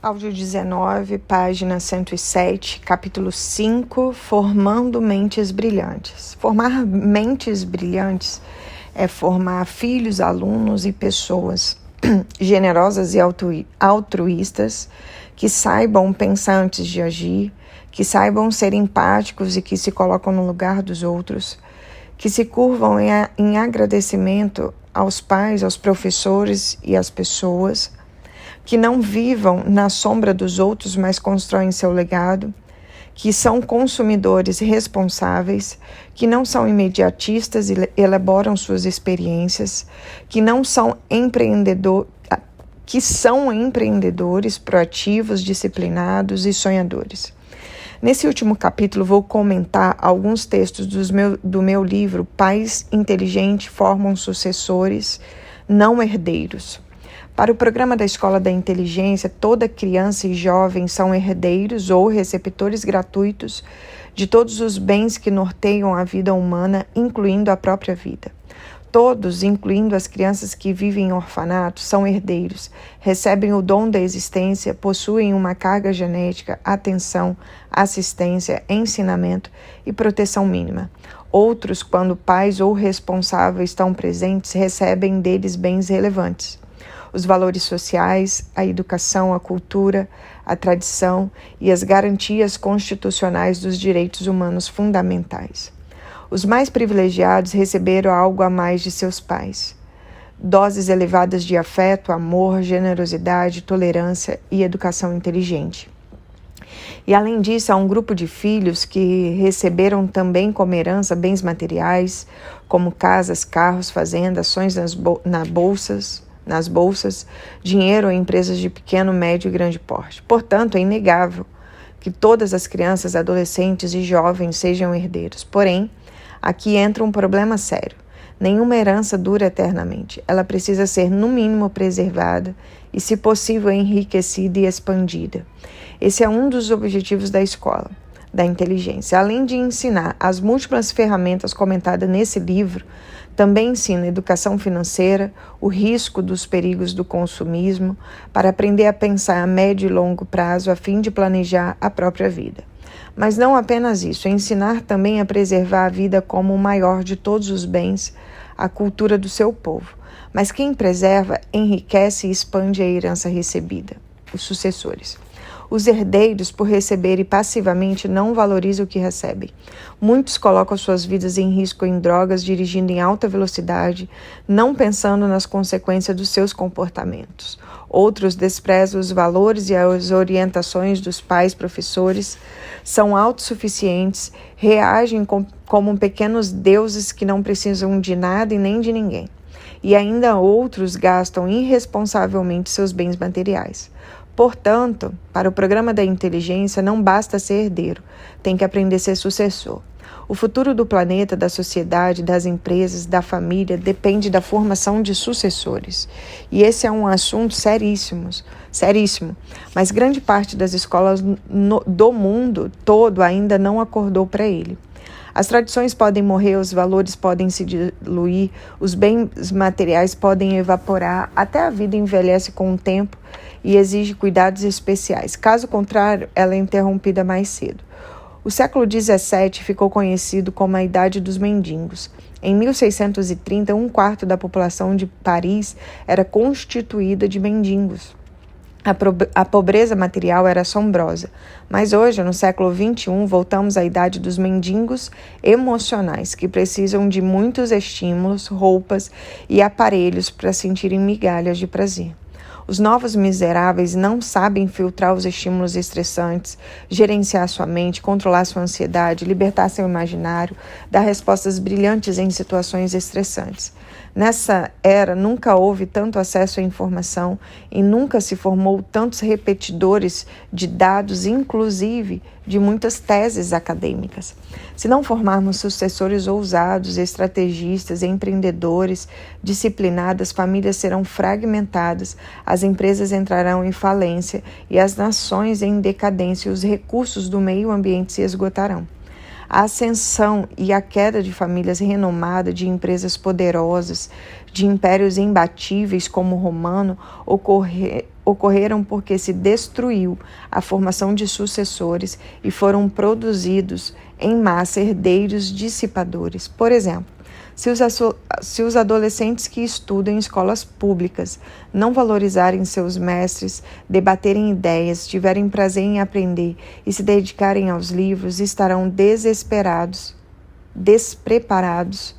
Áudio 19, página 107, capítulo 5, Formando Mentes Brilhantes. Formar mentes brilhantes é formar filhos, alunos e pessoas generosas e altruístas, que saibam pensar antes de agir, que saibam ser empáticos e que se colocam no lugar dos outros, que se curvam em agradecimento aos pais, aos professores e às pessoas, que não vivam na sombra dos outros, mas constroem seu legado, que são consumidores responsáveis, que não são imediatistas e elaboram suas experiências, que são empreendedores proativos, disciplinados e sonhadores. Nesse último capítulo vou comentar alguns textos do meu livro Pais Inteligentes Formam Sucessores, Não Herdeiros. Para o programa da Escola da Inteligência, toda criança e jovem são herdeiros ou receptores gratuitos de todos os bens que norteiam a vida humana, incluindo a própria vida. Todos, incluindo as crianças que vivem em orfanatos, são herdeiros, recebem o dom da existência, possuem uma carga genética, atenção, assistência, ensinamento e proteção mínima. Outros, quando pais ou responsáveis estão presentes, recebem deles bens relevantes. Os valores sociais, a educação, a cultura, a tradição e as garantias constitucionais dos direitos humanos fundamentais. Os mais privilegiados receberam algo a mais de seus pais. Doses elevadas de afeto, amor, generosidade, tolerância e educação inteligente. E além disso, há um grupo de filhos que receberam também como herança bens materiais, como casas, carros, fazendas, ações nas bolsas, dinheiro em empresas de pequeno, médio e grande porte. Portanto, é inegável que todas as crianças, adolescentes e jovens sejam herdeiros. Porém, aqui entra um problema sério. Nenhuma herança dura eternamente. Ela precisa ser, no mínimo, preservada e, se possível, enriquecida e expandida. Esse é um dos objetivos da escola da inteligência. Além de ensinar as múltiplas ferramentas comentadas nesse livro, também ensina educação financeira, o risco dos perigos do consumismo, para aprender a pensar a médio e longo prazo a fim de planejar a própria vida. Mas não apenas isso, ensinar também a preservar a vida como o maior de todos os bens, a cultura do seu povo. Mas quem preserva, enriquece e expande a herança recebida, os sucessores. Os herdeiros, por receberem passivamente, não valorizam o que recebem. Muitos colocam suas vidas em risco em drogas, dirigindo em alta velocidade, não pensando nas consequências dos seus comportamentos. Outros desprezam os valores e as orientações dos pais, professores, são autossuficientes, reagem como pequenos deuses que não precisam de nada e nem de ninguém. E ainda outros gastam irresponsavelmente seus bens materiais. Portanto, para o programa da inteligência não basta ser herdeiro, tem que aprender a ser sucessor. O futuro do planeta, da sociedade, das empresas, da família depende da formação de sucessores. E esse é um assunto seríssimo, mas grande parte das escolas do mundo todo ainda não acordou para ele. As tradições podem morrer, os valores podem se diluir, os bens materiais podem evaporar, até a vida envelhece com o tempo e exige cuidados especiais. Caso contrário, ela é interrompida mais cedo. O século XVII ficou conhecido como a Idade dos Mendigos. Em 1630, um quarto da população de Paris era constituída de mendigos. A pobreza material era assombrosa, mas hoje, no século XXI, voltamos à idade dos mendigos emocionais, que precisam de muitos estímulos, roupas e aparelhos para sentirem migalhas de prazer. Os novos miseráveis não sabem filtrar os estímulos estressantes, gerenciar sua mente, controlar sua ansiedade, libertar seu imaginário, dar respostas brilhantes em situações estressantes. Nessa era, nunca houve tanto acesso à informação e nunca se formou tantos repetidores de dados, inclusive de muitas teses acadêmicas. Se não formarmos sucessores ousados, estrategistas, empreendedores, disciplinadas, famílias serão fragmentadas, as empresas entrarão em falência e as nações em decadência e os recursos do meio ambiente se esgotarão. A ascensão e a queda de famílias renomadas, de empresas poderosas, de impérios imbatíveis como o romano, ocorreram porque se destruiu a formação de sucessores e foram produzidos em massa herdeiros dissipadores. Por exemplo, se os adolescentes que estudam em escolas públicas não valorizarem seus mestres, debaterem ideias, tiverem prazer em aprender e se dedicarem aos livros, estarão despreparados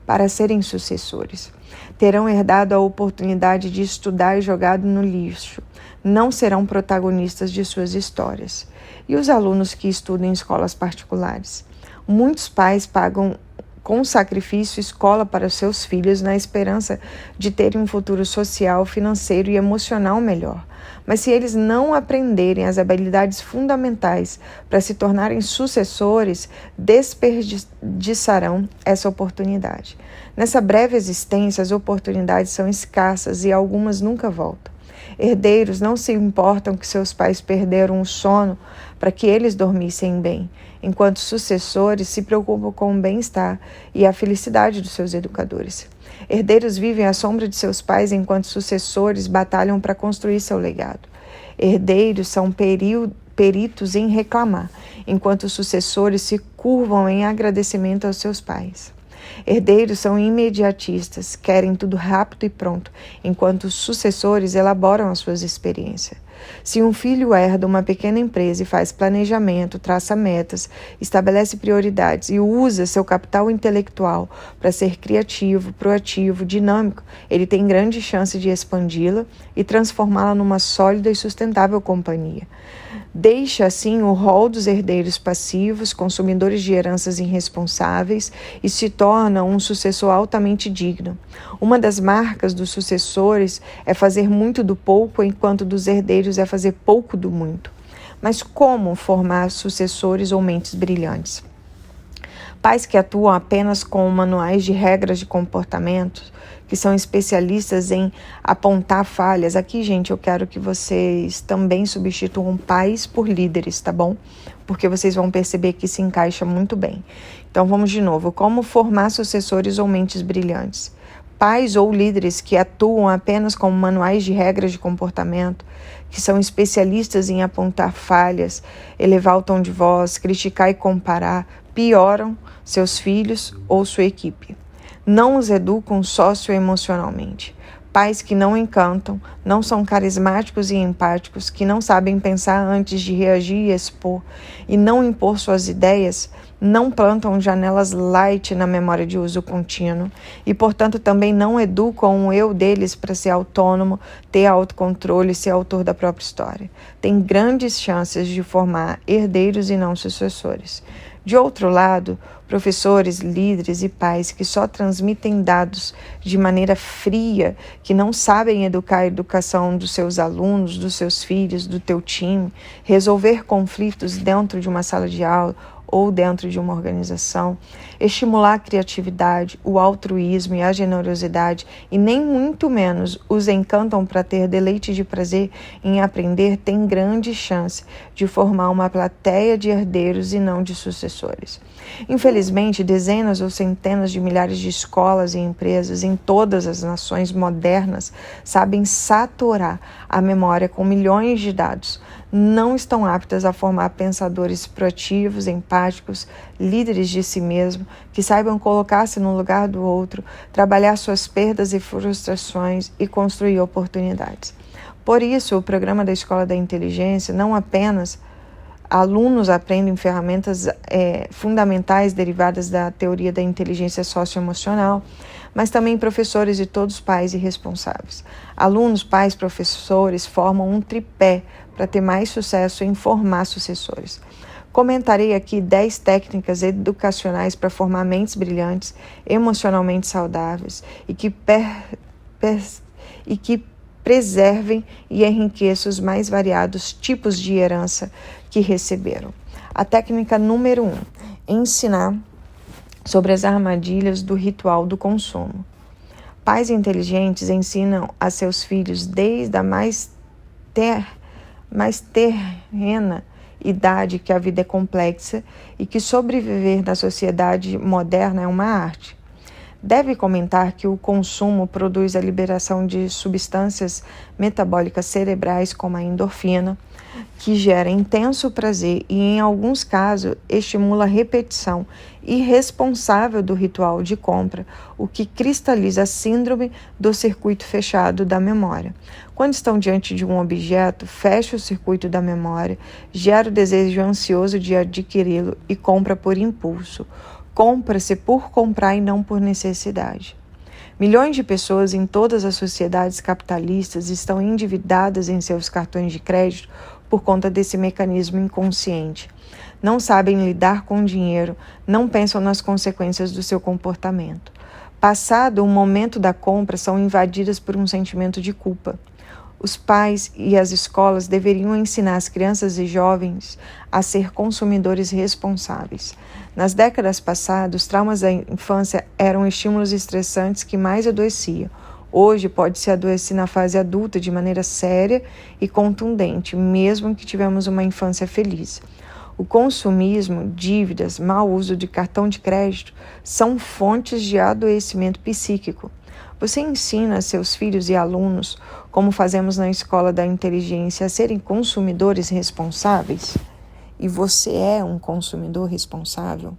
para serem sucessores. Terão herdado a oportunidade de estudar e jogado no lixo. Não serão protagonistas de suas histórias. E os alunos que estudam em escolas particulares? Muitos pais pagam com sacrifício escola para seus filhos na esperança de terem um futuro social, financeiro e emocional melhor. Mas se eles não aprenderem as habilidades fundamentais para se tornarem sucessores, desperdiçarão essa oportunidade. Nessa breve existência, as oportunidades são escassas e algumas nunca voltam. Herdeiros não se importam que seus pais perderam o sono para que eles dormissem bem, enquanto sucessores se preocupam com o bem-estar e a felicidade dos seus educadores. Herdeiros vivem à sombra de seus pais, enquanto sucessores batalham para construir seu legado. Herdeiros são peritos em reclamar, enquanto sucessores se curvam em agradecimento aos seus pais. Herdeiros são imediatistas, querem tudo rápido e pronto, enquanto os sucessores elaboram as suas experiências. Se um filho herda uma pequena empresa e faz planejamento, traça metas, estabelece prioridades e usa seu capital intelectual para ser criativo, proativo, dinâmico, ele tem grande chance de expandi-la e transformá-la numa sólida e sustentável companhia. Deixa, assim, o rol dos herdeiros passivos, consumidores de heranças irresponsáveis e se torna um sucessor altamente digno. Uma das marcas dos sucessores é fazer muito do pouco, enquanto dos herdeiros é fazer pouco do muito. Mas como formar sucessores ou mentes brilhantes? Pais que atuam apenas com manuais de regras de comportamento, que são especialistas em apontar falhas. Aqui, gente, eu quero que vocês também substituam pais por líderes, tá bom? Porque vocês vão perceber que se encaixa muito bem. Então, vamos de novo. Como formar sucessores ou mentes brilhantes? Pais ou líderes que atuam apenas com manuais de regras de comportamento, que são especialistas em apontar falhas, elevar o tom de voz, criticar e comparar, pioram seus filhos ou sua equipe. Não os educam socioemocionalmente. Pais que não encantam, não são carismáticos e empáticos, que não sabem pensar antes de reagir e expor, e não impor suas ideias, não plantam janelas light na memória de uso contínuo e, portanto, também não educam o eu deles para ser autônomo, ter autocontrole e ser autor da própria história. Tem grandes chances de formar herdeiros e não sucessores. De outro lado, professores, líderes e pais que só transmitem dados de maneira fria, que não sabem educar a educação dos seus alunos, dos seus filhos, do teu time, resolver conflitos dentro de uma sala de aula ou dentro de uma organização, estimular a criatividade, o altruísmo e a generosidade, e nem muito menos os encantam para ter deleite de prazer em aprender, tem grande chance de formar uma plateia de herdeiros e não de sucessores. Infelizmente, dezenas ou centenas de milhares de escolas e empresas em todas as nações modernas sabem saturar a memória com milhões de dados, não estão aptas a formar pensadores proativos, empáticos, líderes de si mesmo, que saibam colocar-se no lugar do outro, trabalhar suas perdas e frustrações e construir oportunidades. Por isso, o programa da Escola da Inteligência não apenas alunos aprendem ferramentas fundamentais derivadas da teoria da inteligência socioemocional, mas também professores e todos pais e responsáveis. Alunos, pais, professores formam um tripé para ter mais sucesso em formar sucessores. Comentarei aqui 10 técnicas educacionais para formar mentes brilhantes, emocionalmente saudáveis e que preservem e enriqueçam os mais variados tipos de herança que receberam. A técnica número 1, ensinar sobre as armadilhas do ritual do consumo. Pais inteligentes ensinam a seus filhos desde a mais terrena idade que a vida é complexa e que sobreviver na sociedade moderna é uma arte. Deve comentar que o consumo produz a liberação de substâncias metabólicas cerebrais como a endorfina, que gera intenso prazer e, em alguns casos, estimula a repetição irresponsável do ritual de compra, o que cristaliza a síndrome do circuito fechado da memória. Quando estão diante de um objeto, fecha o circuito da memória, gera o desejo ansioso de adquiri-lo e compra por impulso. Compra-se por comprar e não por necessidade. Milhões de pessoas em todas as sociedades capitalistas estão endividadas em seus cartões de crédito por conta desse mecanismo inconsciente. Não sabem lidar com o dinheiro, não pensam nas consequências do seu comportamento. Passado o momento da compra, são invadidas por um sentimento de culpa. Os pais e as escolas deveriam ensinar as crianças e jovens a ser consumidores responsáveis. Nas décadas passadas, os traumas da infância eram estímulos estressantes que mais adoeciam. Hoje pode-se adoecer na fase adulta de maneira séria e contundente, mesmo que tivemos uma infância feliz. O consumismo, dívidas, mau uso de cartão de crédito são fontes de adoecimento psíquico. Você ensina a seus filhos e alunos, como fazemos na Escola da Inteligência, a serem consumidores responsáveis? E você é um consumidor responsável?